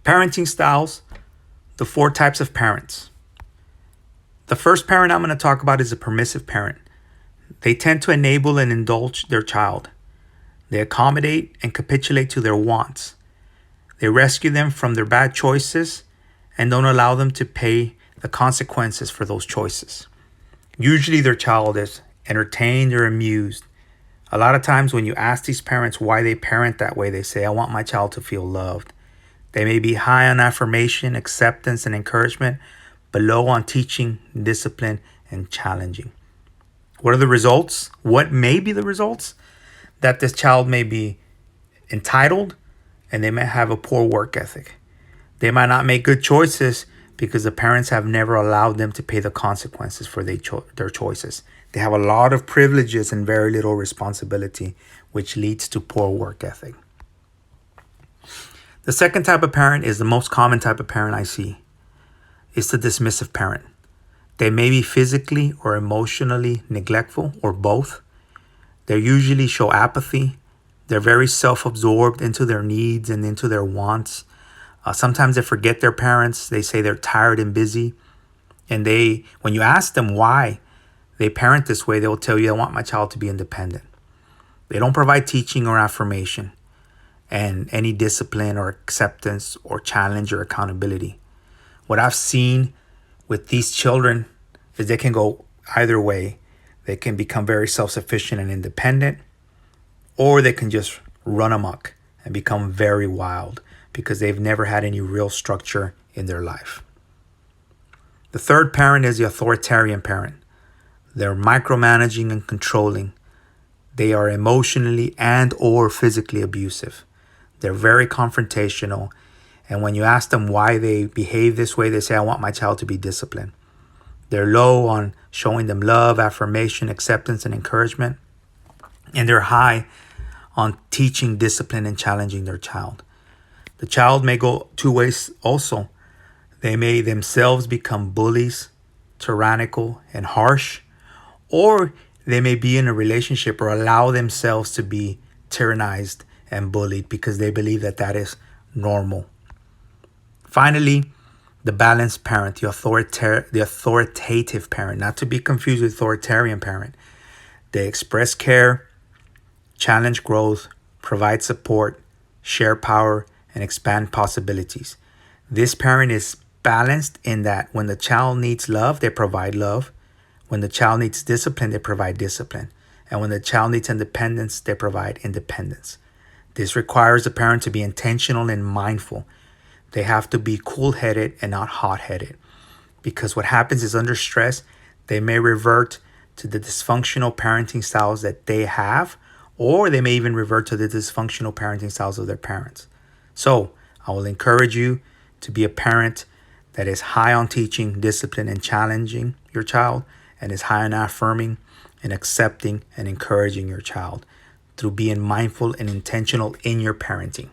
Parenting styles, the 4 types of parents. The first parent I'm going to talk about is a permissive parent. They tend to enable and indulge their child. They accommodate and capitulate to their wants. They rescue them from their bad choices and don't allow them to pay the consequences for those choices. Usually their child is entertained or amused. A lot of times when you ask these parents why they parent that way, they say, I want my child to feel loved. They may be high on affirmation, acceptance, and encouragement, but low on teaching, discipline, and challenging. What are the results? What may be the results? That this child may be entitled and they may have a poor work ethic. They might not make good choices because the parents have never allowed them to pay the consequences for their choices. They have a lot of privileges and very little responsibility, which leads to poor work ethic. The second type of parent is the most common type of parent I see. It's the dismissive parent. They may be physically or emotionally neglectful or both. They usually show apathy. They're very self-absorbed into their needs and into their wants. Sometimes they forget their parents. They say they're tired and busy. And when you ask them why they parent this way, they will tell you, I want my child to be independent. They don't provide teaching or affirmation and any discipline or acceptance or challenge or accountability. What I've seen with these children is they can go either way. They can become very self-sufficient and independent, or they can just run amok and become very wild because they've never had any real structure in their life. The third parent is the authoritarian parent. They're micromanaging and controlling. They are emotionally and or physically abusive. They're very confrontational. And when you ask them why they behave this way, they say, I want my child to be disciplined. They're low on showing them love, affirmation, acceptance, and encouragement. And they're high on teaching discipline and challenging their child. The child may go 2 ways also. They may themselves become bullies, tyrannical, and harsh. Or they may be in a relationship or allow themselves to be tyrannized and bullied because they believe that that is normal. Finally, the balanced parent, the authoritative parent, not to be confused with authoritarian parent. They express care, challenge growth, provide support, share power, and expand possibilities. This parent is balanced in that when the child needs love, they provide love. When the child needs discipline, they provide discipline. And when the child needs independence, they provide independence. This requires the parent to be intentional and mindful. They have to be cool-headed and not hot-headed. Because what happens is under stress, they may revert to the dysfunctional parenting styles that they have, or they may even revert to the dysfunctional parenting styles of their parents. So I will encourage you to be a parent that is high on teaching, discipline, and challenging your child, and is high on affirming and accepting and encouraging your child through being mindful and intentional in your parenting.